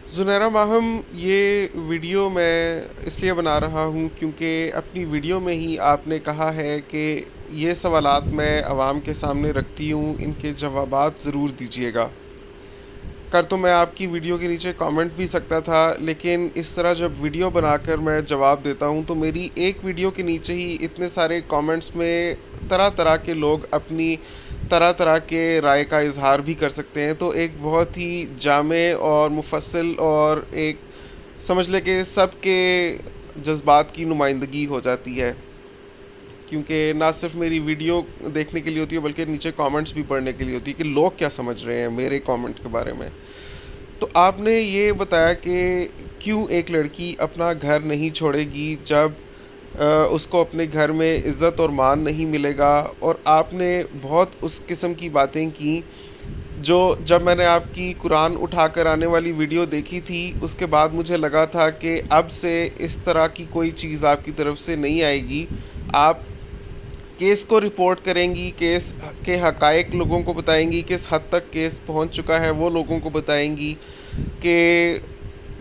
زنیرہ ماہم، یہ ویڈیو میں اس لیے بنا رہا ہوں کیونکہ اپنی ویڈیو میں ہی آپ نے کہا ہے کہ یہ سوالات میں عوام کے سامنے رکھتی ہوں، ان کے جوابات ضرور دیجیے گا۔ کر تو میں آپ کی ویڈیو کے نیچے کامنٹ بھی سکتا تھا، لیکن اس طرح جب ویڈیو بنا کر میں جواب دیتا ہوں تو میری ایک ویڈیو کے نیچے ہی اتنے سارے کامنٹس میں طرح طرح کے لوگ اپنی طرح طرح کے رائے کا اظہار بھی کر سکتے ہیں، تو ایک بہت ہی جامع اور مفصل اور ایک سمجھ لے کہ سب کے جذبات کی نمائندگی ہو جاتی ہے، کیونکہ نہ صرف میری ویڈیو دیکھنے کے لیے ہوتی ہے بلکہ نیچے کامنٹس بھی پڑھنے کے لیے ہوتی ہے کہ لوگ کیا سمجھ رہے ہیں میرے کامنٹ کے بارے میں۔ تو آپ نے یہ بتایا کہ کیوں ایک لڑکی اپنا گھر نہیں چھوڑے گی جب اس کو اپنے گھر میں عزت اور مان نہیں ملے گا، اور آپ نے بہت اس قسم کی باتیں کی جو جب میں نے آپ کی قرآن اٹھا کر آنے والی ویڈیو دیکھی تھی اس کے بعد مجھے لگا تھا کہ اب سے اس طرح کی کوئی چیز آپ کی طرف سے نہیں آئے گی۔ آپ کیس کو رپورٹ کریں گی، کیس کے حقائق لوگوں کو بتائیں گی، کس حد تک کیس پہنچ چکا ہے وہ لوگوں کو بتائیں گی، کہ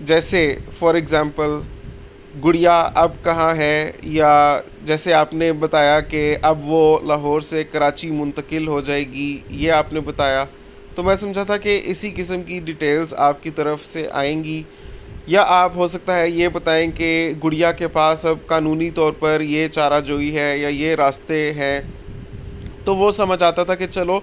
جیسے فار ایگزامپل گڑیا اب کہاں ہے، یا جیسے آپ نے بتایا کہ اب وہ لاہور سے کراچی منتقل ہو جائے گی، یہ آپ نے بتایا۔ تو میں سمجھا تھا کہ اسی قسم کی ڈیٹیلز آپ کی طرف سے آئیں گی، یا آپ ہو سکتا ہے یہ بتائیں کہ گڑیا کے پاس اب قانونی طور پر یہ چارہ جوئی ہے یا یہ راستے ہیں۔ تو وہ سمجھ آتا تھا کہ چلو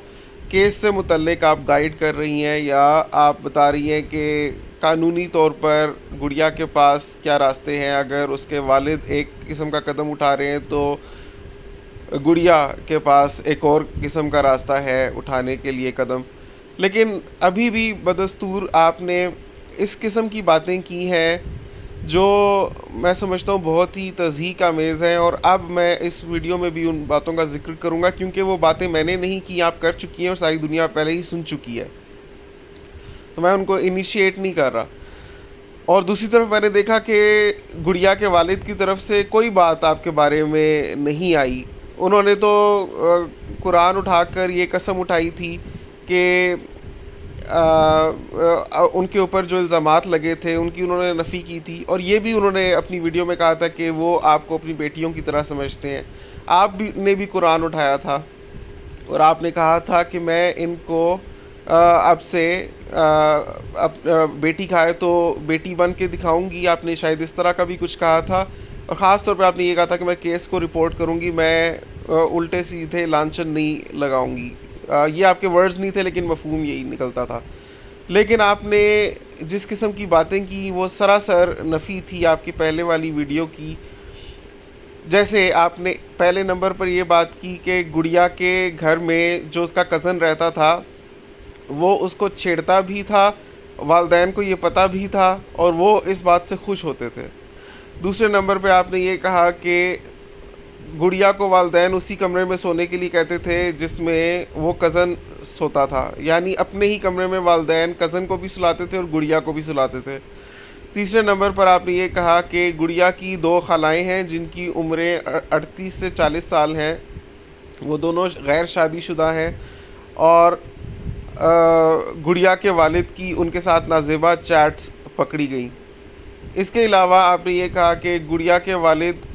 کیس سے متعلق آپ گائیڈ کر رہی ہیں، یا آپ بتا رہی ہیں کہ قانونی طور پر گڑیا کے پاس کیا راستے ہیں، اگر اس کے والد ایک قسم کا قدم اٹھا رہے ہیں تو گڑیا کے پاس ایک اور قسم کا راستہ ہے اٹھانے کے لیے قدم۔ لیکن ابھی بھی بدستور آپ نے اس قسم کی باتیں کی ہیں جو میں سمجھتا ہوں بہت ہی تضحیق آمیز ہیں، اور اب میں اس ویڈیو میں بھی ان باتوں کا ذکر کروں گا کیونکہ وہ باتیں میں نے نہیں کی، آپ کر چکی ہیں اور ساری دنیا پہلے ہی سن چکی ہے، تو میں ان کو انیشیٹ نہیں کر رہا۔ اور دوسری طرف میں نے دیکھا کہ گڑیا کے والد کی طرف سے کوئی بات آپ کے بارے میں نہیں آئی۔ انہوں نے تو قرآن اٹھا کر یہ قسم اٹھائی تھی کہ ان کے اوپر جو الزامات لگے تھے ان کی انہوں نے نفی کی تھی، اور یہ بھی انہوں نے اپنی ویڈیو میں کہا تھا کہ وہ آپ کو اپنی بیٹیوں کی طرح سمجھتے ہیں۔ آپ بھی نے بھی قرآن اٹھایا تھا اور آپ نے کہا تھا کہ میں ان کو اب سے بیٹی کھائے تو بیٹی بن کے دکھاؤں گی، آپ نے شاید اس طرح کا بھی کچھ کہا تھا، اور خاص طور پہ آپ نے یہ کہا تھا کہ میں کیس کو رپورٹ کروں گی، میں الٹے سیدھے لانچن نہیں لگاؤں گی۔ یہ آپ کے ورڈز نہیں تھے لیکن مفہوم یہی نکلتا تھا۔ لیکن آپ نے جس قسم کی باتیں کی وہ سراسر نفی تھی آپ کی پہلے والی ویڈیو کی۔ جیسے آپ نے پہلے نمبر پر یہ بات کی کہ گڑیا کے گھر میں جو اس کا کزن رہتا تھا وہ اس کو چھیڑتا بھی تھا، والدین کو یہ پتہ بھی تھا اور وہ اس بات سے خوش ہوتے تھے۔ دوسرے نمبر پہ آپ نے یہ کہا کہ گڑیا کو والدین اسی کمرے میں سونے کے لیے کہتے تھے جس میں وہ کزن سوتا تھا، یعنی اپنے ہی کمرے میں والدین کزن کو بھی سلاتے تھے اور گڑیا کو بھی سلاتے تھے۔ تیسرے نمبر پر آپ نے یہ کہا کہ گڑیا کی دو خالائیں ہیں جن کی عمریں 38 سے 40 سال ہیں، وہ دونوں غیر شادی شدہ ہیں، اور گڑیا کے والد کی ان کے ساتھ نازیبا چیٹس پکڑی گئیں۔ اس کے علاوہ آپ نے یہ کہا کہ گڑیا کے والد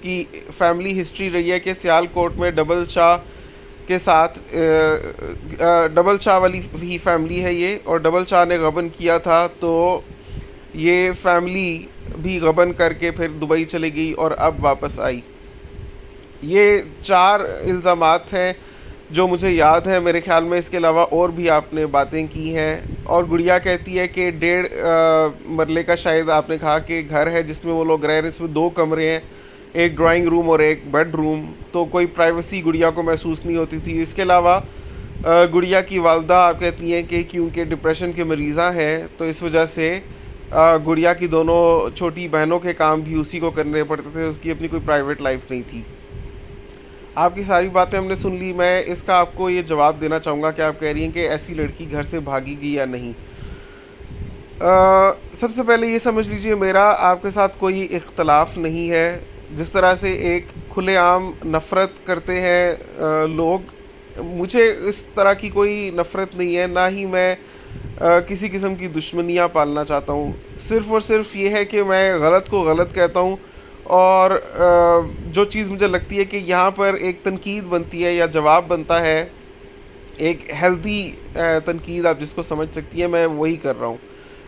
کی فیملی ہسٹری رہی ہے کہ سیال کوٹ میں ڈبل چاہ کے ساتھ ڈبل چاہ والی ہی فیملی ہے یہ، اور ڈبل چاہ نے غبن کیا تھا تو یہ فیملی بھی غبن کر کے پھر دبئی چلی گئی اور اب واپس آئی۔ یہ 4 الزامات ہیں جو مجھے یاد ہے، میرے خیال میں اس کے علاوہ اور بھی آپ نے باتیں کی ہیں۔ اور گڑیا کہتی ہے کہ 1.5 مرلے کا شاید آپ نے کہا کہ گھر ہے جس میں وہ لوگ رہ رہے ہیں، اس میں 2 کمرے ہیں، ایک ڈرائنگ روم اور ایک بیڈ روم، تو کوئی پرائیویسی گڑیا کو محسوس نہیں ہوتی تھی۔ اس کے علاوہ گڑیا کی والدہ آپ کہتی ہیں کہ کیونکہ ڈپریشن کے مریضہ ہیں تو اس وجہ سے گڑیا کی دونوں چھوٹی بہنوں کے کام بھی اسی کو کرنے پڑتے تھے، اس کی اپنی کوئی پرائیویٹ لائف نہیں تھی۔ آپ کی ساری باتیں ہم نے سن لی، میں اس کا آپ کو یہ جواب دینا چاہوں گا کہ آپ کہہ رہی ہیں کہ ایسی لڑکی گھر سے بھاگی گئی یا نہیں۔ سب سے پہلے یہ سمجھ لیجئے میرا آپ کے ساتھ کوئی اختلاف نہیں ہے۔ جس طرح سے ایک کھلے عام نفرت کرتے ہیں لوگ، مجھے اس طرح کی کوئی نفرت نہیں ہے، نہ ہی میں کسی قسم کی دشمنیاں پالنا چاہتا ہوں. صرف اور صرف یہ ہے کہ میں غلط کو غلط کہتا ہوں, اور جو چیز مجھے لگتی ہے کہ یہاں پر ایک تنقید بنتی ہے یا جواب بنتا ہے, ایک ہیلدی تنقید آپ جس کو سمجھ سکتی ہیں, میں وہی کر رہا ہوں.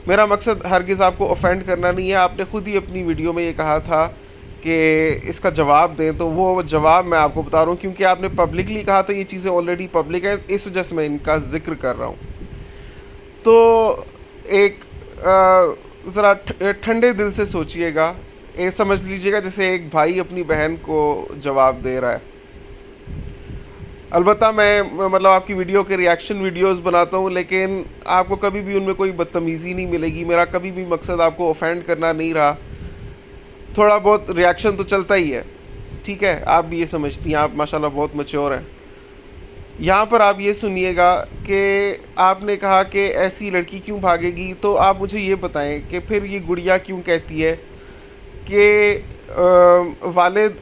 میرا مقصد ہرگز آپ کو اوفینڈ کرنا نہیں ہے. آپ نے خود ہی اپنی ویڈیو میں یہ کہا تھا کہ اس کا جواب دیں, تو وہ جواب میں آپ کو بتا رہا ہوں, کیونکہ آپ نے پبلکلی کہا تھا یہ چیزیں آلریڈی پبلک ہیں, اس وجہ سے میں ان کا ذکر کر رہا ہوں. تو ایک ذرا ٹھنڈے دل سے سوچئے گا, یہ سمجھ لیجئے گا جیسے ایک بھائی اپنی بہن کو جواب دے رہا ہے. البتہ میں مطلب آپ کی ویڈیو کے ریاکشن ویڈیوز بناتا ہوں, لیکن آپ کو کبھی بھی ان میں کوئی بدتمیزی نہیں ملے گی. میرا کبھی بھی مقصد آپ کو اوفینڈ کرنا نہیں رہا. تھوڑا بہت ریاکشن تو چلتا ہی ہے, ٹھیک ہے, آپ بھی یہ سمجھتی ہیں, آپ ماشاءاللہ بہت میچور ہیں. یہاں پر آپ یہ سنیے گا کہ آپ نے کہا کہ ایسی لڑکی کیوں بھاگے گی, تو آپ مجھے یہ بتائیں کہ پھر یہ گڑیا کیوں کہتی ہے کہ والد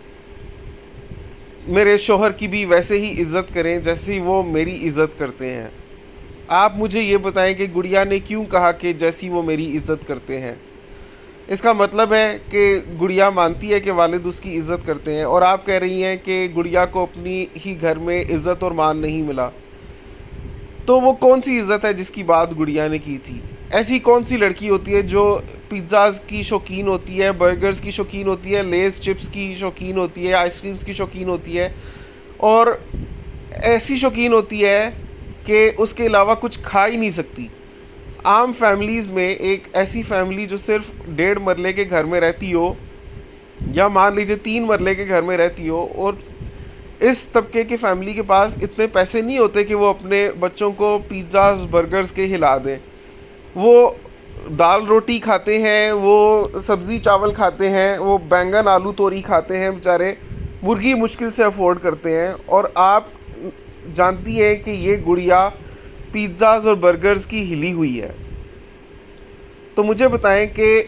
میرے شوہر کی بھی ویسے ہی عزت کریں جیسے وہ میری عزت کرتے ہیں. آپ مجھے یہ بتائیں کہ گڑیا نے کیوں کہا کہ جیسی وہ میری عزت کرتے ہیں. اس کا مطلب ہے کہ گڑیا مانتی ہے کہ والد اس کی عزت کرتے ہیں, اور آپ کہہ رہی ہیں کہ گڑیا کو اپنی ہی گھر میں عزت اور مان نہیں ملا. تو وہ کون سی عزت ہے جس کی بات گڑیا نے کی تھی؟ ایسی کون سی لڑکی ہوتی ہے جو پیزاز کی شوقین ہوتی ہے, برگرز کی شوقین ہوتی ہے, لیز چپس کی شوقین ہوتی ہے, آئس کریمز کی شوقین ہوتی ہے, اور ایسی شوقین ہوتی ہے کہ اس کے علاوہ کچھ کھا ہی نہیں سکتی؟ عام فیملیز میں ایک ایسی فیملی جو صرف 1.5 مرلے کے گھر میں رہتی ہو, یا مان لیجیے 3 مرلے کے گھر میں رہتی ہو, اور اس طبقے کی فیملی کے پاس اتنے پیسے نہیں ہوتے کہ وہ اپنے بچوں کو پیزاز برگرز کے ہلا دیں. وہ دال روٹی کھاتے ہیں, وہ سبزی چاول کھاتے ہیں, وہ بینگن آلو توری کھاتے ہیں, بیچارے مرغی مشکل سے افورڈ کرتے ہیں. اور آپ جانتی ہیں کہ یہ گڑیا پیزاز اور برگرز کی ہلی ہوئی ہے. تو مجھے بتائیں کہ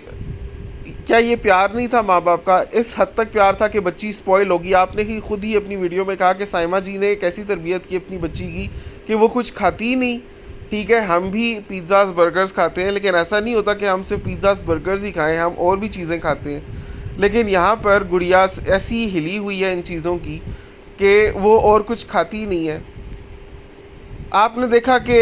کیا یہ پیار نہیں تھا ماں باپ کا؟ اس حد تک پیار تھا کہ بچی سپوائل ہوگی. آپ نے خود ہی اپنی ویڈیو میں کہا کہ سائمہ جی نے ایک ایسی تربیت کی اپنی بچی کی کہ وہ کچھ کھاتی ہی نہیں. ٹھیک ہے, ہم بھی پیزاز برگرز کھاتے ہیں, لیکن ایسا نہیں ہوتا کہ ہم صرف پیزاز برگرز ہی کھائیں, ہم اور بھی چیزیں کھاتے ہیں. لیکن یہاں پر گڑیا ایسی ہلی ہوئی ہے ان چیزوں کی کہ وہ اور کچھ کھاتی ہی نہیں ہے. آپ نے دیکھا کہ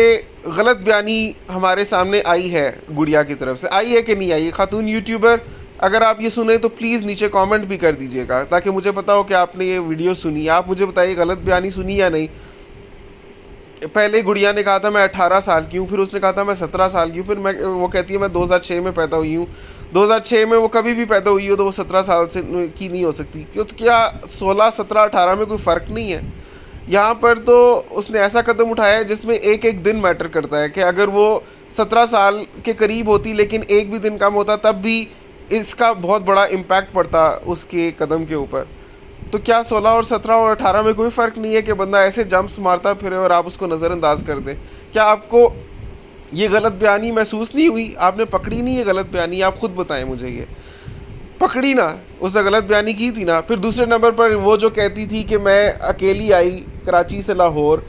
غلط بیانی ہمارے سامنے آئی ہے, گڑیا کی طرف سے آئی ہے کہ نہیں آئی؟ خاتون یوٹیوبر, اگر آپ یہ سنیں تو پلیز نیچے کامنٹ بھی کر دیجئے گا تاکہ مجھے پتا ہو کہ آپ نے یہ ویڈیو سنی. آپ مجھے بتائیے غلط بیانی سنی یا نہیں. پہلے گڑیا نے کہا تھا میں 18 سال کی ہوں, پھر اس نے کہا تھا میں 17 سال کی ہوں, پھر وہ کہتی ہے میں 2006 میں پیدا ہوئی ہوں. 2006 میں وہ کبھی بھی پیدا ہوئی ہو تو وہ 17 سال سے کی نہیں ہو سکتی. کیا 16, 17, 18 میں کوئی فرق نہیں ہے؟ یہاں پر تو اس نے ایسا قدم اٹھایا ہے جس میں ایک ایک دن میٹر کرتا ہے, کہ اگر وہ 17 سال کے قریب ہوتی لیکن ایک بھی دن کم ہوتا تب بھی اس کا بہت بڑا امپیکٹ پڑتا اس کے قدم کے اوپر. تو کیا 16 اور 17 اور 18 میں کوئی فرق نہیں ہے کہ بندہ ایسے جمپس مارتا پھرے اور آپ اس کو نظر انداز کر دیں؟ کیا آپ کو یہ غلط بیانی محسوس نہیں ہوئی؟ آپ نے پکڑی نہیں یہ غلط بیانی؟ آپ خود بتائیں مجھے, یہ پکڑی نا, اس نے غلط بیانی کی تھی نا. پھر دوسرے نمبر پر وہ جو کہتی تھی کہ میں اکیلی آئی کراچی سے لاہور,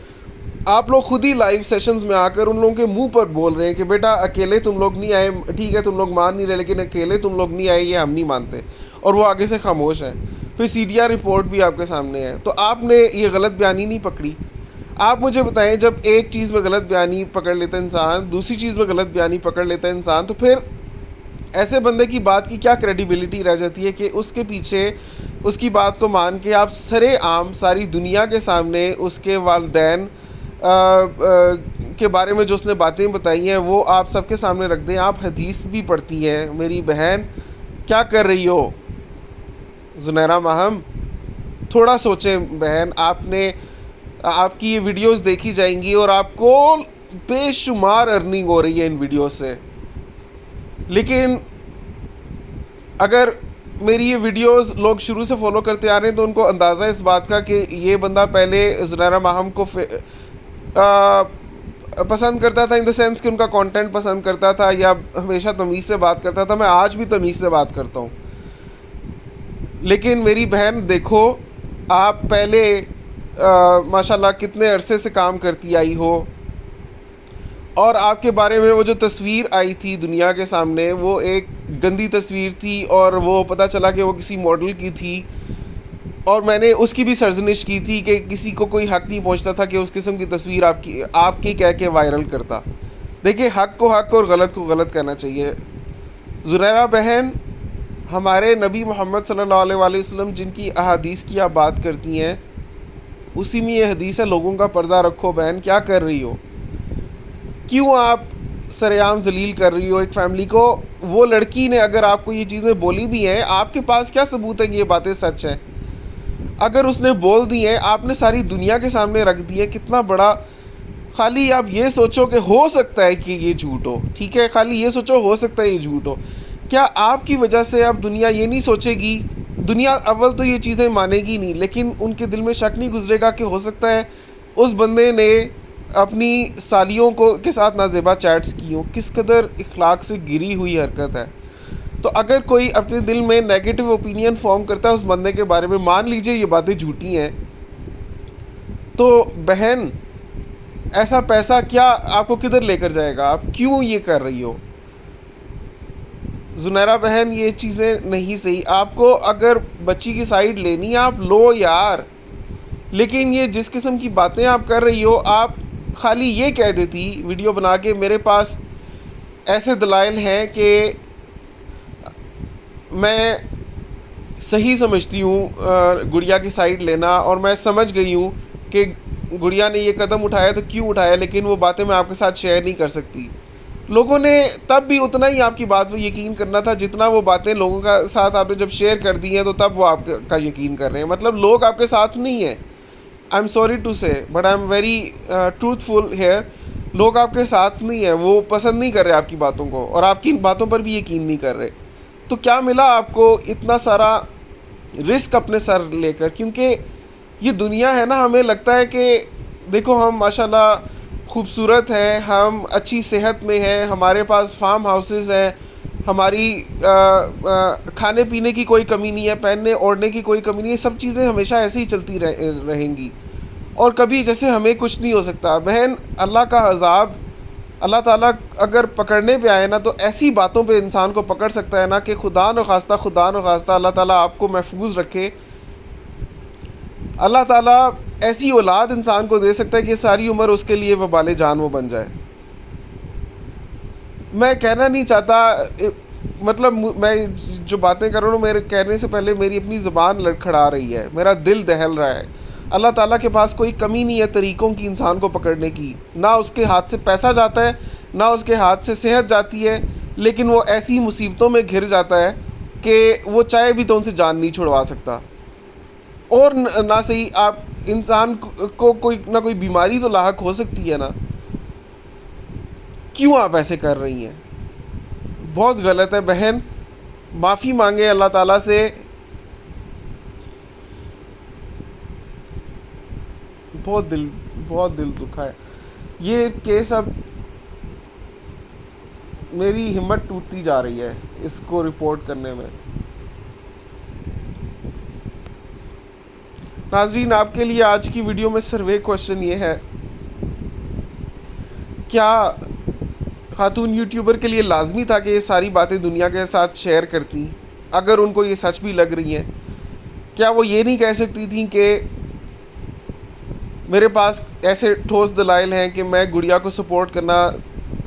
آپ لوگ خود ہی لائیو سیشنز میں آ کر ان لوگوں کے منہ پر بول رہے ہیں کہ بیٹا اکیلے تم لوگ نہیں آئے, ٹھیک ہے تم لوگ مان نہیں رہے, لیکن اکیلے تم لوگ نہیں آئے یہ ہم نہیں مانتے, اور وہ آگے سے خاموش ہیں. پھر سی ڈی آر رپورٹ بھی آپ کے سامنے ہے. تو آپ نے یہ غلط بیانی نہیں پکڑی. آپ مجھے بتائیں, جب ایک چیز میں غلط بیانی پکڑ لیتا ہے انسان, دوسری چیز میں غلط بیانی پکڑ لیتا ہے انسان, تو پھر ایسے بندے کی بات کی کیا کریڈیبلٹی رہ جاتی ہے کہ اس کے پیچھے اس کی بات کو مان کے آپ سرے عام ساری دنیا کے سامنے اس کے والدین کے بارے میں جو اس نے باتیں بتائی ہیں وہ آپ سب کے سامنے رکھ دیں. آپ حدیث بھی پڑھتی ہیں. میری بہن کیا کر رہی ہو زنیرہ ماہم؟ تھوڑا سوچیں بہن. آپ کی یہ ویڈیوز دیکھی جائیں گی اور آپ کو بے شمار ارننگ ہو رہی ہے ان ویڈیوز سے, لیکن اگر میری یہ ویڈیوز لوگ شروع سے فالو کرتے آ رہے ہیں تو ان کو اندازہ اس بات کا کہ یہ بندہ پہلے زنیرہ ماہم کو پسند کرتا تھا, ان دا سینس کہ ان کا کانٹینٹ پسند کرتا تھا, یا ہمیشہ تمیز سے بات کرتا تھا. میں آج بھی تمیز سے بات کرتا ہوں. لیکن میری بہن دیکھو, آپ پہلے ماشاءاللہ کتنے عرصے سے کام کرتی آئی ہو, اور آپ کے بارے میں وہ جو تصویر آئی تھی دنیا کے سامنے وہ ایک گندی تصویر تھی، اور وہ پتہ چلا کہ وہ کسی ماڈل کی تھی، اور میں نے اس کی بھی سرزنش کی تھی کہ کسی کو کوئی حق نہیں پہنچتا تھا کہ اس قسم کی تصویر آپ کی کہہ کے وائرل کرتا. دیکھیں، حق کو حق اور غلط کو غلط کہنا چاہیے. زریرہ بہن، ہمارے نبی محمد صلی اللہ علیہ وآلہ وسلم جن کی احادیث کی آپ بات کرتی ہیں، اسی میں یہ حدیث ہے لوگوں کا پردہ رکھو. بہن کیا کر رہی ہو؟ کیوں آپ سر عام ذلیل کر رہی ہو ایک فیملی کو؟ وہ لڑکی نے اگر آپ کو یہ چیزیں بولی بھی ہیں، آپ کے پاس کیا ثبوت ہے کہ یہ باتیں سچ ہیں؟ اگر اس نے بول دی ہیں، آپ نے ساری دنیا کے سامنے رکھ دی ہے. کتنا بڑا، خالی آپ یہ سوچو کہ ہو سکتا ہے کہ یہ جھوٹ ہو. ٹھیک ہے، خالی یہ سوچو ہو سکتا ہے یہ جھوٹ ہو. کیا آپ کی وجہ سے اب دنیا یہ نہیں سوچے گی؟ دنیا اول تو یہ چیزیں مانے گی نہیں، لیکن ان کے دل میں شک نہیں گزرے گا کہ ہو سکتا ہے اس بندے نے اپنی سالیوں کے ساتھ نازیبا چیٹس کی ہوں. کس قدر اخلاق سے گری ہوئی حرکت ہے. تو اگر کوئی اپنے دل میں نیگیٹو اوپینین فارم کرتا ہے اس بندے کے بارے میں، مان لیجئے یہ باتیں جھوٹی ہیں، تو بہن ایسا پیسہ کیا آپ کو کدھر لے کر جائے گا؟ آپ کیوں یہ کر رہی ہو؟ زنیرہ بہن، یہ چیزیں نہیں صحیح. آپ کو اگر بچی کی سائیڈ لینی ہے آپ لو یار، لیکن یہ جس قسم کی باتیں آپ کر رہی ہو، آپ خالی یہ کہہ دیتی ویڈیو بنا کے میرے پاس ایسے دلائل ہیں کہ میں صحیح سمجھتی ہوں گڑیا کی سائیڈ لینا، اور میں سمجھ گئی ہوں کہ گڑیا نے یہ قدم اٹھایا تو کیوں اٹھایا، لیکن وہ باتیں میں آپ کے ساتھ شیئر نہیں کر سکتی. لوگوں نے تب بھی اتنا ہی آپ کی بات پہ یقین کرنا تھا جتنا وہ باتیں لوگوں کا ساتھ آپ نے جب شیئر کر دی ہیں تو تب وہ آپ کا یقین کر رہے ہیں. مطلب لوگ آپ کے ساتھ نہیں ہیں. آئی ایم سوری ٹو سے but I am very truthful here. لوگ آپ کے ساتھ نہیں ہیں، وہ پسند نہیں کر رہے آپ کی باتوں کو، اور آپ کی ان باتوں پر بھی یقین نہیں کر رہے. تو کیا ملا آپ کو اتنا سارا رسک اپنے سر لے کر؟ کیونکہ یہ دنیا ہے نا، ہمیں لگتا ہے کہ دیکھو ہم ماشاءاللہ خوبصورت ہیں، ہم اچھی صحت میں ہیں، ہمارے پاس فارم ہاؤسز ہیں، ہماری کھانے پینے کی کوئی کمی نہیں ہے، پہننے اوڑھنے کی کوئی کمی نہیں ہے. سب چیزیں ہمیشہ ایسے ہی چلتی رہیں گی، اور کبھی جیسے ہمیں کچھ نہیں ہو سکتا. بہن، اللہ کا عذاب اللہ تعالیٰ اگر پکڑنے پہ آئے نا تو ایسی باتوں پہ انسان کو پکڑ سکتا ہے نا کہ خدا نخواستہ اللہ تعالیٰ آپ کو محفوظ رکھے. اللہ تعالیٰ ایسی اولاد انسان کو دے سکتا ہے کہ ساری عمر اس کے لیے وبال جان وہ بن جائے. میں کہنا نہیں چاہتا، مطلب میں جو باتیں کر رہا ہوں میرے کہنے سے پہلے میری اپنی زبان لڑکھڑا رہی ہے، میرا دل دہل رہا ہے. اللہ تعالیٰ کے پاس کوئی کمی نہیں ہے طریقوں کی انسان کو پکڑنے کی. نہ اس کے ہاتھ سے پیسہ جاتا ہے، نہ اس کے ہاتھ سے صحت جاتی ہے، لیکن وہ ایسی مصیبتوں میں گھر جاتا ہے کہ وہ چاہے بھی تو ان سے جان نہیں چھڑوا سکتا. اور نہ صحیح آپ انسان کو کوئی نہ کوئی بیماری تو لاحق ہو سکتی ہے نا. کیوں آپ ایسے کر رہی ہیں؟ بہت غلط ہے بہن. معافی مانگے اللہ تعالیٰ سے. بہت دل دکھا ہے یہ کیس. اب میری ہمت ٹوٹتی جا رہی ہے اس کو رپورٹ کرنے میں. ناظرین، آپ کے لیے آج کی ویڈیو میں سروے کوشچن یہ ہے، کیا خاتون یوٹیوبر کے لیے لازمی تھا کہ یہ ساری باتیں دنیا کے ساتھ شیئر کرتی؟ اگر ان کو یہ سچ بھی لگ رہی ہیں، کیا وہ یہ نہیں کہہ سکتی تھیں کہ میرے پاس ایسے ٹھوس دلائل ہیں کہ میں گڑیا کو سپورٹ کرنا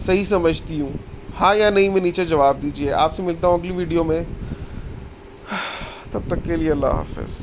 صحیح سمجھتی ہوں؟ ہاں یا نہیں میں نیچے جواب دیجیے. آپ سے ملتا ہوں اگلی ویڈیو میں. تب تک کے لیے اللہ حافظ.